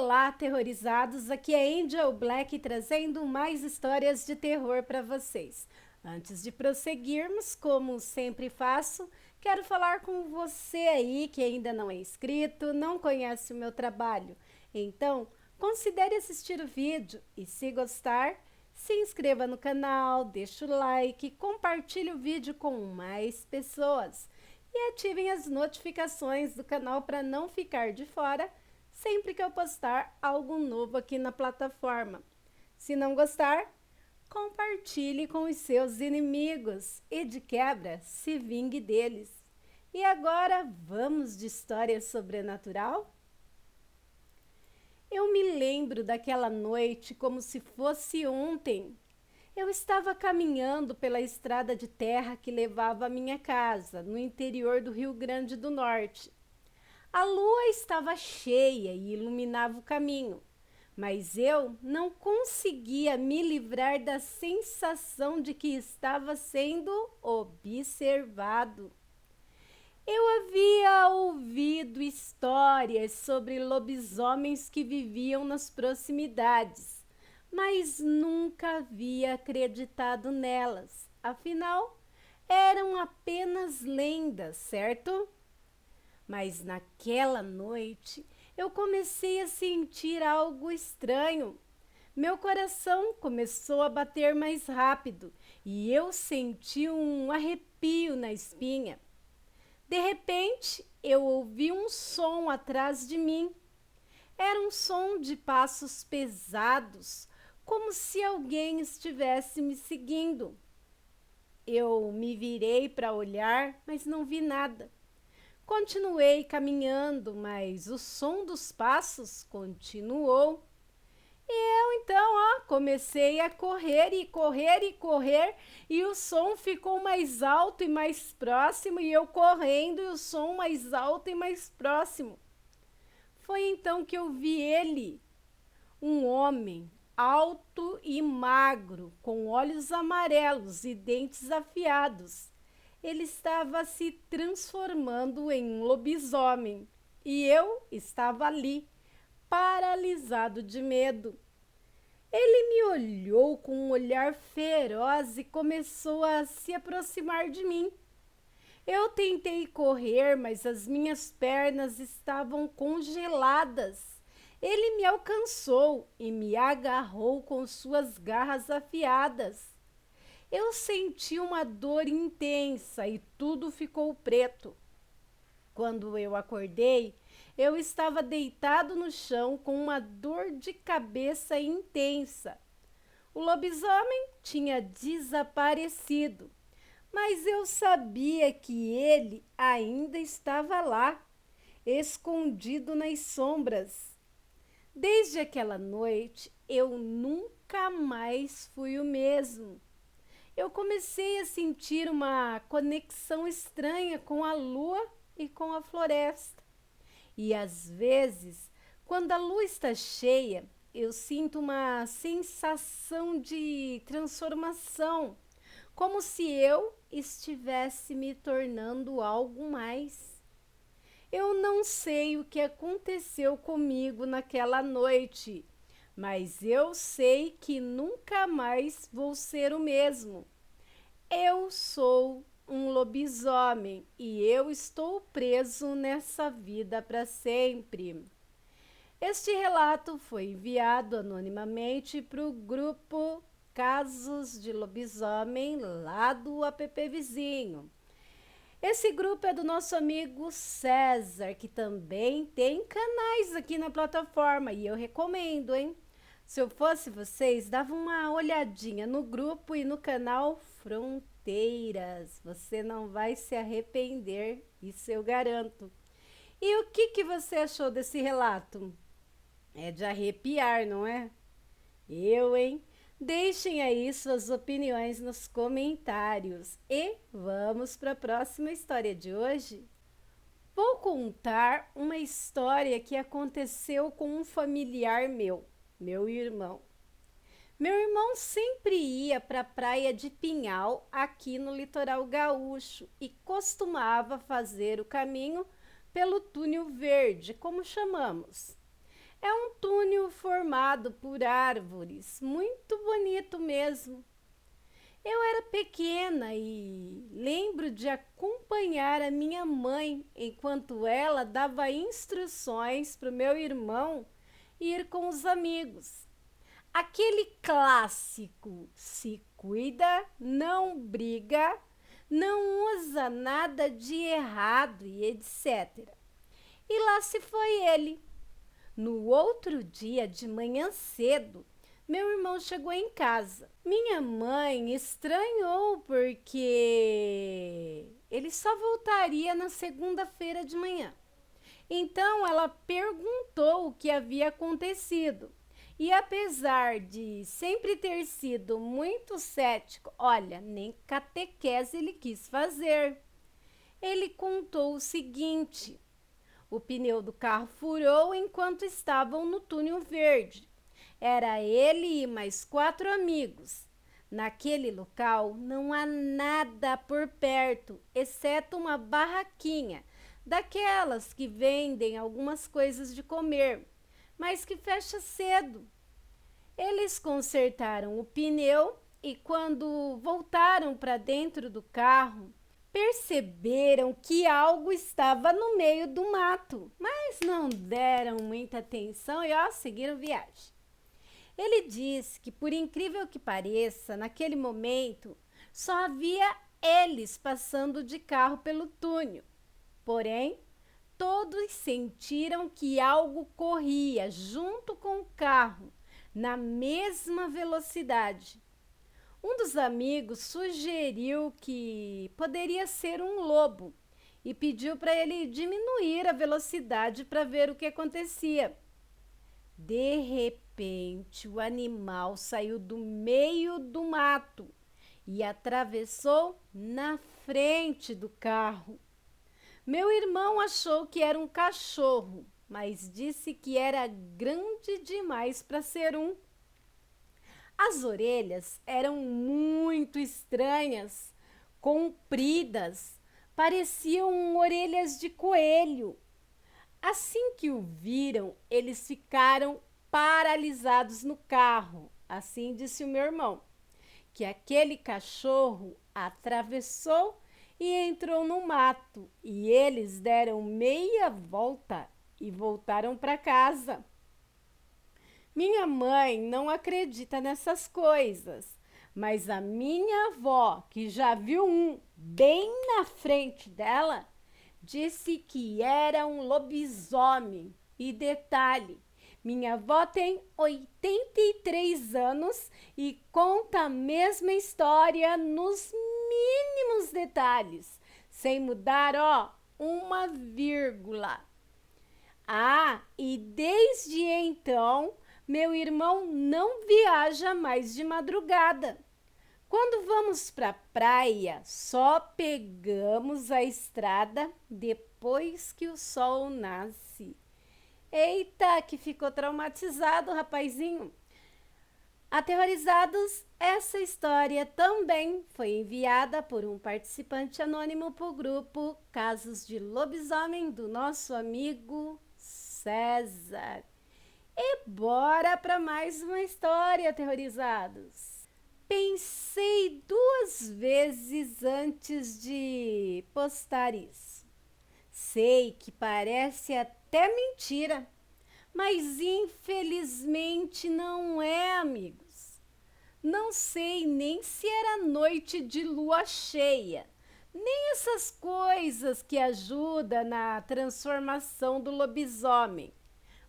Olá, aterrorizados! Aqui é Angel Black trazendo mais histórias de terror para vocês. Antes de prosseguirmos, como sempre faço, quero falar com você aí que ainda não é inscrito, não conhece o meu trabalho. Então, considere assistir o vídeo e, se gostar, se inscreva no canal, deixe o like, compartilhe o vídeo com mais pessoas e ativem as notificações do canal para não ficar de fora sempre que eu postar algo novo aqui na plataforma. Se não gostar, compartilhe com os seus inimigos e, de quebra, se vingue deles. E agora, vamos de história sobrenatural? Eu me lembro daquela noite como se fosse ontem. Eu estava caminhando pela estrada de terra que levava à minha casa, no interior do Rio Grande do Norte. A lua estava cheia e iluminava o caminho, mas eu não conseguia me livrar da sensação de que estava sendo observado. Eu havia ouvido histórias sobre lobisomens que viviam nas proximidades, mas nunca havia acreditado nelas. Afinal, eram apenas lendas, certo? Mas naquela noite eu comecei a sentir algo estranho. Meu coração começou a bater mais rápido e eu senti um arrepio na espinha. De repente, eu ouvi um som atrás de mim. Era um som de passos pesados, como se alguém estivesse me seguindo. Eu me virei para olhar, mas não vi nada. Continuei caminhando, mas o som dos passos continuou. E eu então comecei a correr e correr e correr, e o som ficou mais alto e mais próximo, e eu correndo e o som mais alto e mais próximo. Foi então que eu vi ele, um homem alto e magro, com olhos amarelos e dentes afiados. Ele estava se transformando em um lobisomem e eu estava ali, paralisado de medo. Ele me olhou com um olhar feroz e começou a se aproximar de mim. Eu tentei correr, mas as minhas pernas estavam congeladas. Ele me alcançou e me agarrou com suas garras afiadas. Eu senti uma dor intensa e tudo ficou preto. Quando eu acordei, eu estava deitado no chão com uma dor de cabeça intensa. O lobisomem tinha desaparecido, mas eu sabia que ele ainda estava lá, escondido nas sombras. Desde aquela noite, eu nunca mais fui o mesmo. Eu comecei a sentir uma conexão estranha com a lua e com a floresta. E às vezes, quando a lua está cheia, eu sinto uma sensação de transformação, como se eu estivesse me tornando algo mais. Eu não sei o que aconteceu comigo naquela noite, mas eu sei que nunca mais vou ser o mesmo. Eu sou um lobisomem e eu estou preso nessa vida para sempre. Este relato foi enviado anonimamente para o grupo Casos de Lobisomem lá do app Vizinho. Esse grupo é do nosso amigo César, que também tem canais aqui na plataforma e eu recomendo, hein? Se eu fosse vocês, dava uma olhadinha no grupo e no canal Fronteiras. Você não vai se arrepender, isso eu garanto. E o que você achou desse relato? É de arrepiar, não é? Hein? Deixem aí suas opiniões nos comentários. E vamos para a próxima história de hoje. Vou contar uma história que aconteceu com um familiar meu irmão. Meu irmão sempre ia para a praia de Pinhal, aqui no litoral gaúcho, e costumava fazer o caminho pelo túnel verde, como chamamos. É um túnel formado por árvores, muito bonito mesmo. Eu era pequena e lembro de acompanhar a minha mãe enquanto ela dava instruções para o meu irmão ir com os amigos. Aquele clássico: se cuida, não briga, não usa nada de errado e etc. E lá se foi ele. No outro dia, de manhã cedo, meu irmão chegou em casa. Minha mãe estranhou porque ele só voltaria na segunda-feira de manhã. Então ela perguntou o que havia acontecido. E apesar de sempre ter sido muito cético, olha, nem catequese ele quis fazer. Ele contou o seguinte: o pneu do carro furou enquanto estavam no túnel verde. Era ele e mais 4 amigos. Naquele local não há nada por perto, exceto uma barraquinha, daquelas que vendem algumas coisas de comer, mas que fecha cedo. Eles consertaram o pneu e, quando voltaram para dentro do carro, perceberam que algo estava no meio do mato, mas não deram muita atenção e seguiram viagem. Ele disse que, por incrível que pareça, naquele momento só havia eles passando de carro pelo túnel. Porém, todos sentiram que algo corria junto com o carro, na mesma velocidade. Um dos amigos sugeriu que poderia ser um lobo e pediu para ele diminuir a velocidade para ver o que acontecia. De repente, o animal saiu do meio do mato e atravessou na frente do carro. Meu irmão achou que era um cachorro, mas disse que era grande demais para ser um. As orelhas eram muito estranhas, compridas, pareciam orelhas de coelho. Assim que o viram, eles ficaram paralisados no carro. Assim disse o meu irmão, que aquele cachorro atravessou e entrou no mato, e eles deram meia volta e voltaram para casa. Minha mãe não acredita nessas coisas, mas a minha avó, que já viu um bem na frente dela, disse que era um lobisomem. E detalhe, minha avó tem 83 anos e conta a mesma história nos mínimos detalhes, sem mudar, uma vírgula. E desde então, meu irmão não viaja mais de madrugada. Quando vamos para a praia, só pegamos a estrada depois que o sol nasce. Eita, que ficou traumatizado, rapazinho. Aterrorizados, essa história também foi enviada por um participante anônimo para o grupo Casos de Lobisomem do nosso amigo César. E bora para mais uma história, aterrorizados. Pensei 2 vezes antes de postar isso. Sei que parece até mentira, mas infelizmente não é, amigos. Não sei nem se era noite de lua cheia, nem essas coisas que ajudam na transformação do lobisomem,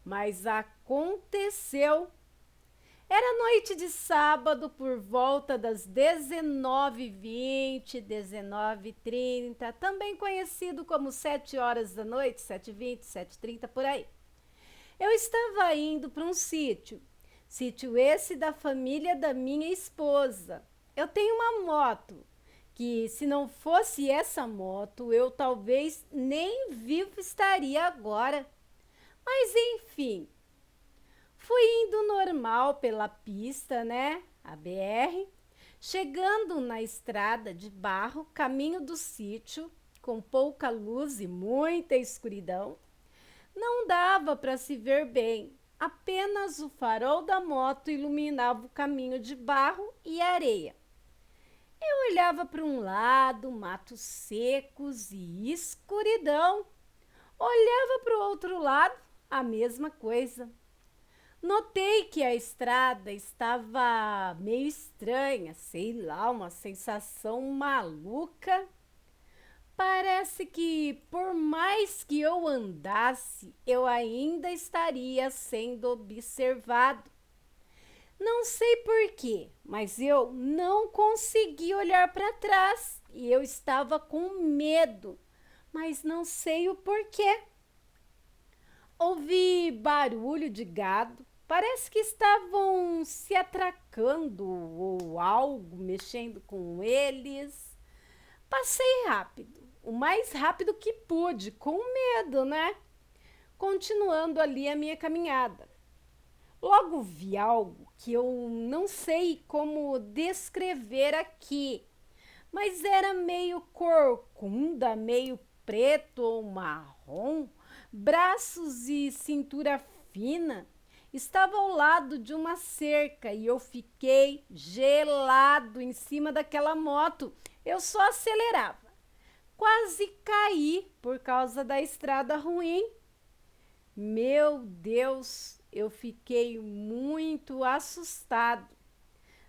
mas aconteceu. Era noite de sábado por volta das 19h20, 19h30, também conhecido como 7 horas da noite, 7h20, 7h30, por aí. Eu estava indo para um sítio esse da família da minha esposa. Eu tenho uma moto, que se não fosse essa moto, eu talvez nem vivo estaria agora. Mas enfim, fui indo normal pela pista, né? A BR, chegando na estrada de barro, caminho do sítio, com pouca luz e muita escuridão. Não dava para se ver bem. Apenas o farol da moto iluminava o caminho de barro e areia. Eu olhava para um lado, matos secos e escuridão. Olhava para o outro lado, a mesma coisa. Notei que a estrada estava meio estranha, sei lá, uma sensação maluca. Parece que por mais que eu andasse, eu ainda estaria sendo observado. Não sei porquê, mas eu não consegui olhar para trás e eu estava com medo, mas não sei o porquê. Ouvi barulho de gado, parece que estavam se atracando ou algo mexendo com eles. Passei rápido, o mais rápido que pude, com medo, né? Continuando ali a minha caminhada. Logo vi algo que eu não sei como descrever aqui, mas era meio corcunda, meio preto ou marrom, braços e cintura fina. Estava ao lado de uma cerca e eu fiquei gelado em cima daquela moto. Eu só acelerava. Quase caí por causa da estrada ruim. Meu Deus, eu fiquei muito assustado.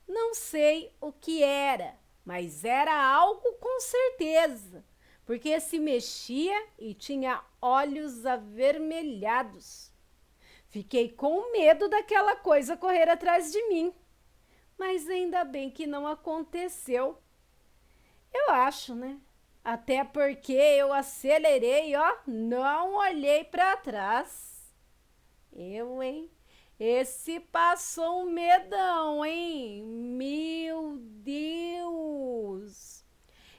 Não sei o que era, mas era algo com certeza, porque se mexia e tinha olhos avermelhados. Fiquei com medo daquela coisa correr atrás de mim, mas ainda bem que não aconteceu. Eu acho, né? Até porque eu acelerei, ó, não olhei para trás. Hein? Esse passou um medão, hein? Meu Deus!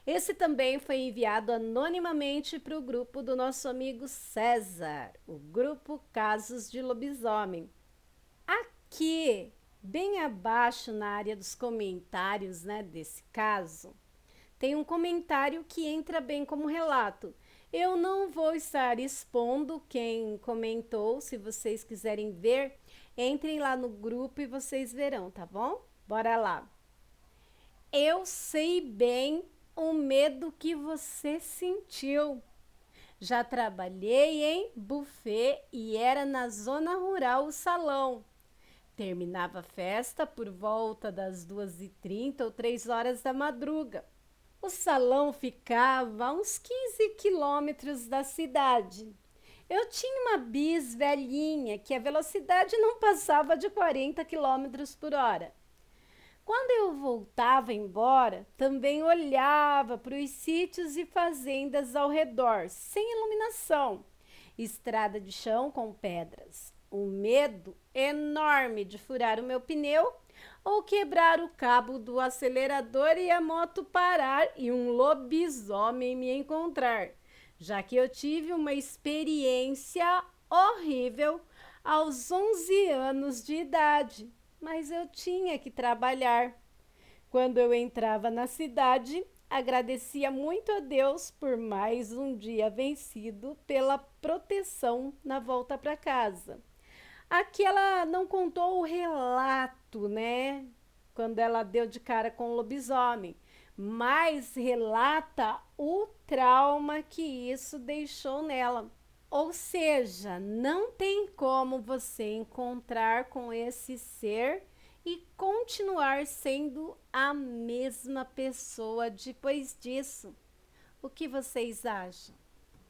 Esse também foi enviado anonimamente para o grupo do nosso amigo César, o grupo Casos de Lobisomem. Aqui, bem abaixo na área dos comentários, né, desse caso, tem um comentário que entra bem como relato. Eu não vou estar expondo quem comentou. Se vocês quiserem ver, entrem lá no grupo e vocês verão, tá bom? Bora lá. Eu sei bem o medo que você sentiu. Já trabalhei em buffet e era na zona rural o salão. Terminava a festa por volta das 2h30 ou 3h da madruga. O salão ficava a uns 15 quilômetros da cidade. Eu tinha uma bis velhinha que a velocidade não passava de 40 quilômetros por hora. Quando eu voltava embora, também olhava para os sítios e fazendas ao redor, sem iluminação, estrada de chão com pedras. Um medo enorme de furar o meu pneu ou quebrar o cabo do acelerador e a moto parar e um lobisomem me encontrar, já que eu tive uma experiência horrível aos 11 anos de idade, mas eu tinha que trabalhar. Quando eu entrava na cidade, agradecia muito a Deus por mais um dia vencido pela proteção na volta para casa. Aqui ela não contou o relato, né? Quando ela deu de cara com o lobisomem, mas relata o trauma que isso deixou nela. Ou seja, não tem como você encontrar com esse ser e continuar sendo a mesma pessoa depois disso. O que vocês acham?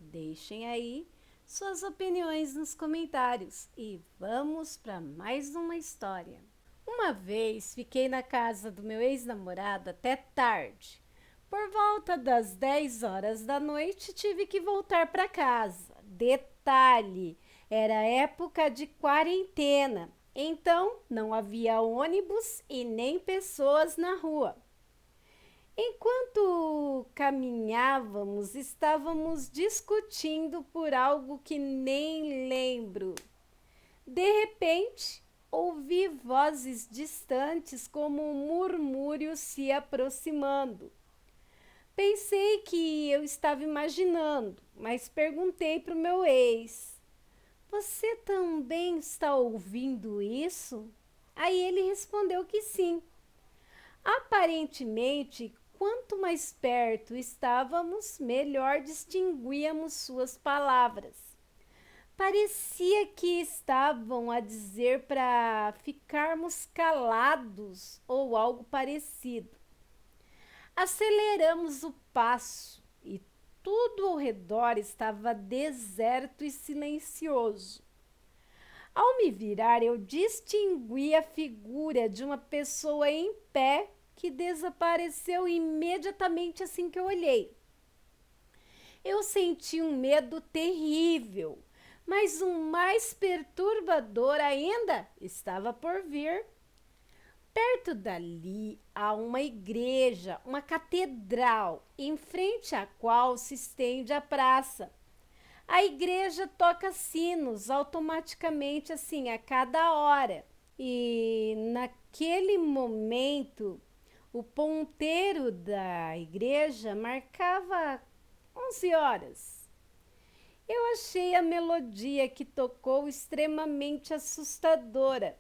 Deixem aí suas opiniões nos comentários e vamos para mais uma história. Uma vez fiquei na casa do meu ex-namorado até tarde. Por volta das 10h da noite tive que voltar para casa. Detalhe, era época de quarentena, então não havia ônibus e nem pessoas na rua. Enquanto caminhávamos, estávamos discutindo por algo que nem lembro. De repente, ouvi vozes distantes como um murmúrio se aproximando. Pensei que eu estava imaginando, mas perguntei para o meu ex: Você também está ouvindo isso? Aí ele respondeu que sim. Aparentemente, quanto mais perto estávamos, melhor distinguíamos suas palavras. Parecia que estavam a dizer para ficarmos calados ou algo parecido. Aceleramos o passo e tudo ao redor estava deserto e silencioso. Ao me virar, eu distingui a figura de uma pessoa em pé que desapareceu imediatamente assim que eu olhei. Eu senti um medo terrível, mas um mais perturbador ainda estava por vir. Perto dali há uma igreja, uma catedral, em frente à qual se estende a praça. A igreja toca sinos automaticamente assim a cada hora. E naquele momento, o ponteiro da igreja marcava 11 horas. Eu achei a melodia que tocou extremamente assustadora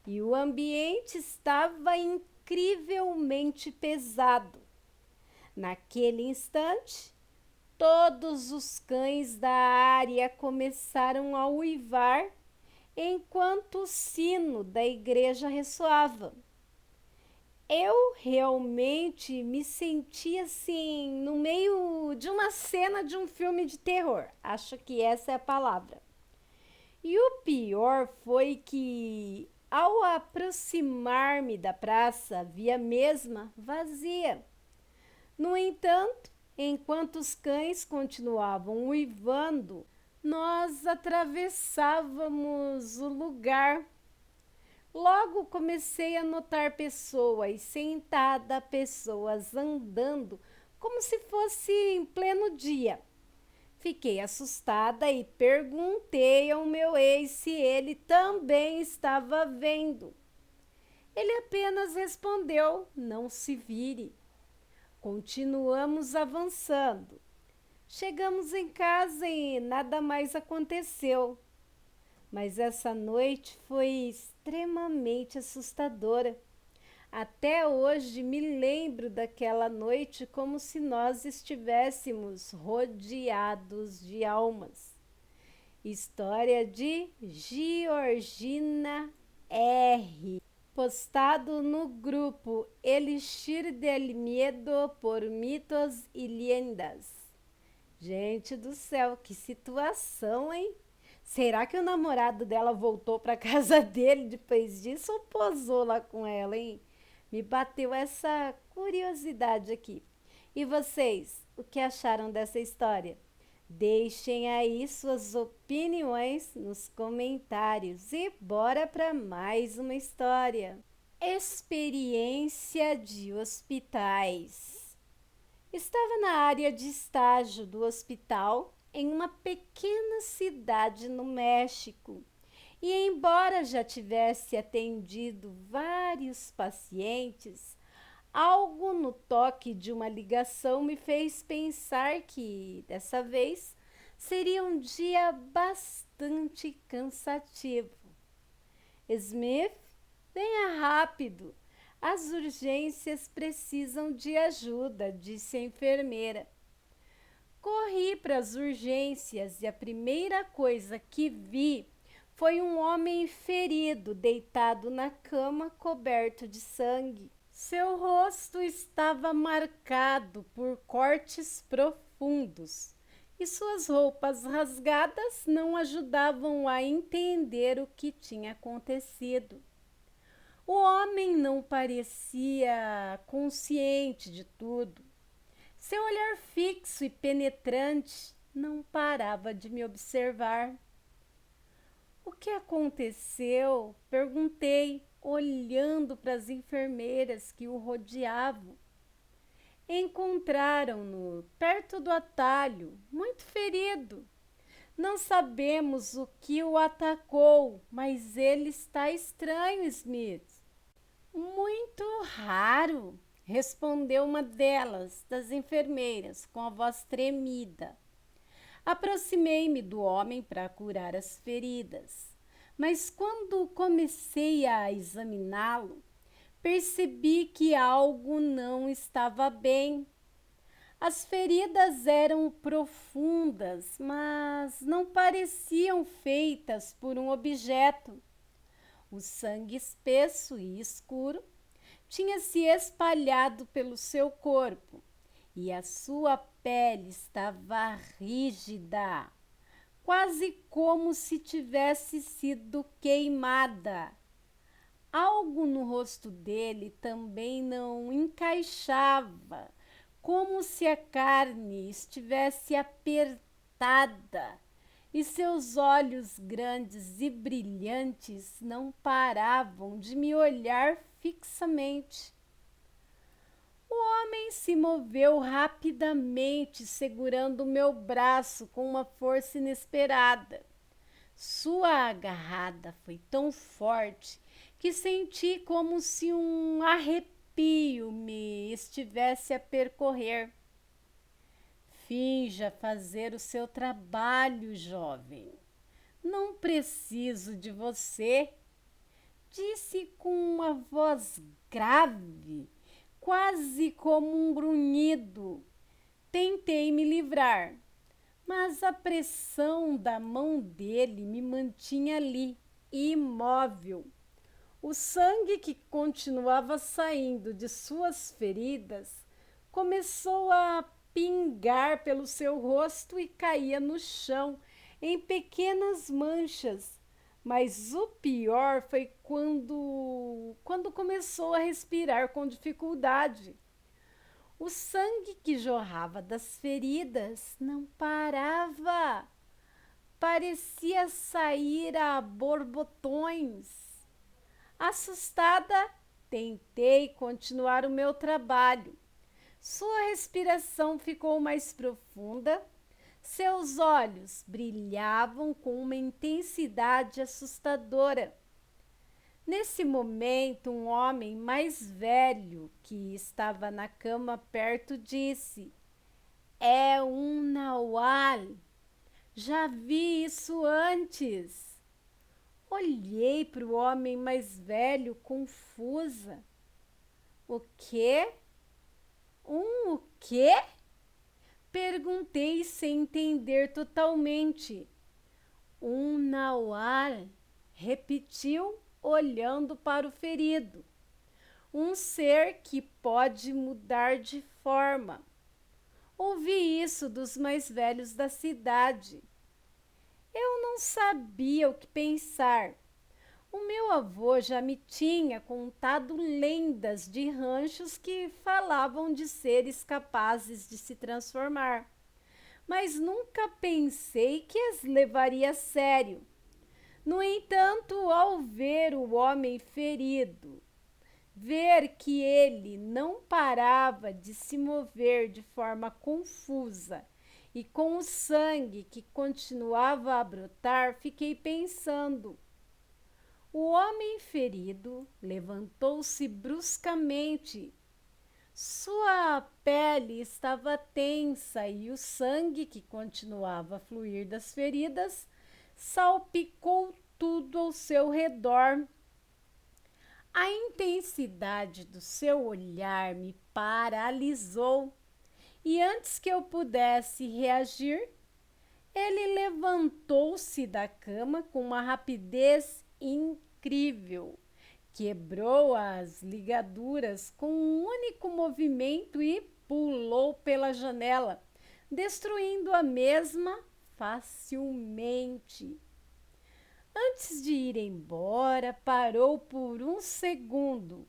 e o ambiente estava incrivelmente pesado. Naquele instante, todos os cães da área começaram a uivar enquanto o sino da igreja ressoava. Eu realmente me senti assim, no meio de uma cena de um filme de terror. Acho que essa é a palavra. E o pior foi que, ao aproximar-me da praça, vi a mesma vazia. No entanto, enquanto os cães continuavam uivando, nós atravessávamos o lugar. Logo comecei a notar pessoas sentadas, pessoas andando, como se fosse em pleno dia. Fiquei assustada e perguntei ao meu ex se ele também estava vendo. Ele apenas respondeu: não se vire. Continuamos avançando. Chegamos em casa e nada mais aconteceu. Mas essa noite foi extremamente assustadora. Até hoje me lembro daquela noite como se nós estivéssemos rodeados de almas. História de Georgina R. Postado no grupo Elixir del Miedo por Mitos e Lendas. Gente do céu, que situação, hein? Será que o namorado dela voltou para casa dele depois disso ou posou lá com ela, hein? Me bateu essa curiosidade aqui. E vocês, o que acharam dessa história? Deixem aí suas opiniões nos comentários e bora para mais uma história. Experiência de hospitais. Estava na área de estágio do hospital em uma pequena cidade no México. E embora já tivesse atendido vários pacientes, algo no toque de uma ligação me fez pensar que, dessa vez, seria um dia bastante cansativo. Smith, venha rápido. As urgências precisam de ajuda, disse a enfermeira. Corri para as urgências e a primeira coisa que vi foi um homem ferido, deitado na cama, coberto de sangue. Seu rosto estava marcado por cortes profundos e suas roupas rasgadas não ajudavam a entender o que tinha acontecido. O homem não parecia consciente de tudo. Seu olhar fixo e penetrante não parava de me observar. O que aconteceu? Perguntei, olhando para as enfermeiras que o rodeavam. Encontraram-no perto do atalho, muito ferido. Não sabemos o que o atacou, mas ele está estranho, Smith. Muito raro, respondeu uma delas, das enfermeiras, com a voz tremida. Aproximei-me do homem para curar as feridas, mas quando comecei a examiná-lo, percebi que algo não estava bem. As feridas eram profundas, mas não pareciam feitas por um objeto. O sangue espesso e escuro tinha se espalhado pelo seu corpo e a sua pele estava rígida, quase como se tivesse sido queimada. Algo no rosto dele também não encaixava, como se a carne estivesse apertada, e seus olhos grandes e brilhantes não paravam de me olhar fixamente. O homem se moveu rapidamente, segurando meu braço com uma força inesperada. Sua agarrada foi tão forte que senti como se um arrepio me estivesse a percorrer. Finja fazer o seu trabalho, jovem. Não preciso de você, disse com uma voz grave, quase como um grunhido. Tentei me livrar, mas a pressão da mão dele me mantinha ali, imóvel. O sangue que continuava saindo de suas feridas começou a pingar pelo seu rosto e caía no chão em pequenas manchas. Mas o pior foi quando começou a respirar com dificuldade. O sangue que jorrava das feridas não parava. Parecia sair a borbotões. Assustada, tentei continuar o meu trabalho. Sua respiração ficou mais profunda. Seus olhos brilhavam com uma intensidade assustadora. Nesse momento, um homem mais velho que estava na cama perto disse: "É um Naual. Já vi isso antes." Olhei para o homem mais velho confusa. "O quê? O quê?" Perguntei sem entender totalmente. "Um Nauar", repetiu, olhando para o ferido. "Um ser que pode mudar de forma." Ouvi isso dos mais velhos da cidade. Eu não sabia o que pensar. O meu avô já me tinha contado lendas de ranchos que falavam de seres capazes de se transformar, mas nunca pensei que as levaria a sério. No entanto, ao ver o homem ferido, ver que ele não parava de se mover de forma confusa e com o sangue que continuava a brotar, fiquei pensando. O homem ferido levantou-se bruscamente. Sua pele estava tensa e o sangue que continuava a fluir das feridas salpicou tudo ao seu redor. A intensidade do seu olhar me paralisou e antes que eu pudesse reagir, ele levantou-se da cama com uma rapidez incrível. Quebrou as ligaduras com um único movimento e pulou pela janela, destruindo a mesma facilmente. Antes de ir embora, parou por um segundo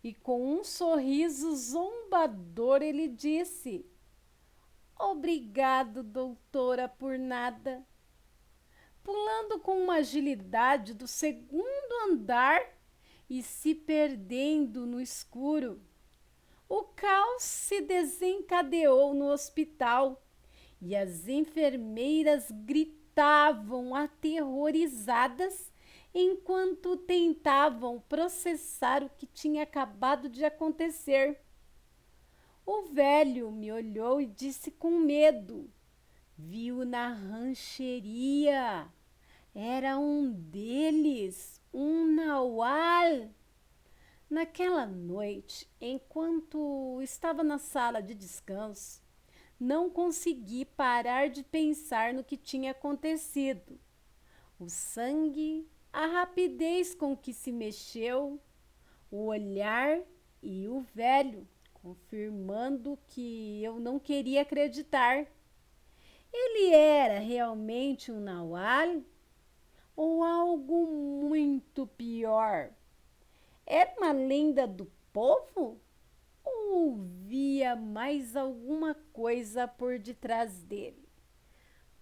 e com um sorriso zombador ele disse: "Obrigado, doutora, por nada." Pulando com uma agilidade do segundo andar e se perdendo no escuro, o caos se desencadeou no hospital e as enfermeiras gritavam aterrorizadas enquanto tentavam processar o que tinha acabado de acontecer. O velho me olhou e disse com medo: viu na rancheria. Era um deles, um naual. Naquela noite, enquanto estava na sala de descanso, não consegui parar de pensar no que tinha acontecido. O sangue, a rapidez com que se mexeu, o olhar e o velho, confirmando que eu não queria acreditar. Ele era realmente um naual ou algo muito pior? Era uma lenda do povo? Ou via mais alguma coisa por detrás dele?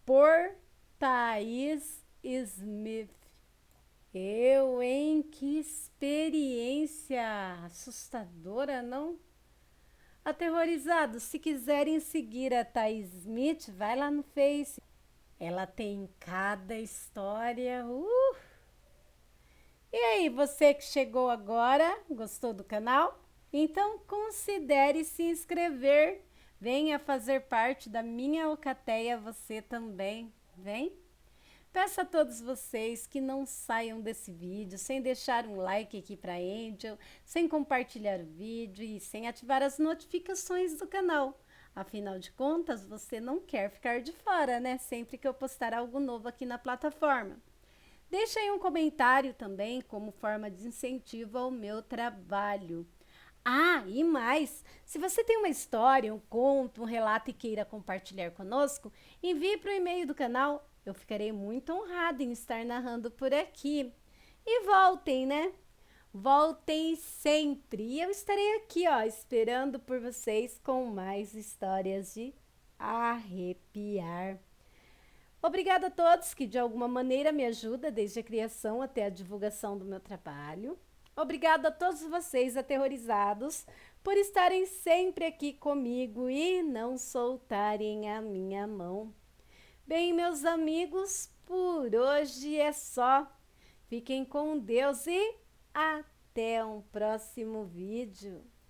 Por Thaís Smith. Eu, hein? Que experiência assustadora, não? Aterrorizados, se quiserem seguir a Thaís Smith, vai lá no Face. Ela tem cada história. E aí, você que chegou agora, gostou do canal? Então considere se inscrever. Venha fazer parte da minha alcateia você também. Vem? Peço a todos vocês que não saiam desse vídeo sem deixar um like aqui para Angel, sem compartilhar o vídeo e sem ativar as notificações do canal. Afinal de contas, você não quer ficar de fora, né? Sempre que eu postar algo novo aqui na plataforma. Deixe aí um comentário também como forma de incentivo ao meu trabalho. Ah, e mais, se você tem uma história, um conto, um relato e queira compartilhar conosco, envie para o e-mail do canal. Eu ficarei muito honrada em estar narrando por aqui. E voltem, né? Voltem sempre. E eu estarei aqui, ó, esperando por vocês com mais histórias de arrepiar. Obrigada a todos que de alguma maneira me ajudam desde a criação até a divulgação do meu trabalho. Obrigada a todos vocês aterrorizados por estarem sempre aqui comigo e não soltarem a minha mão. Bem, meus amigos, por hoje é só. Fiquem com Deus e até um próximo vídeo.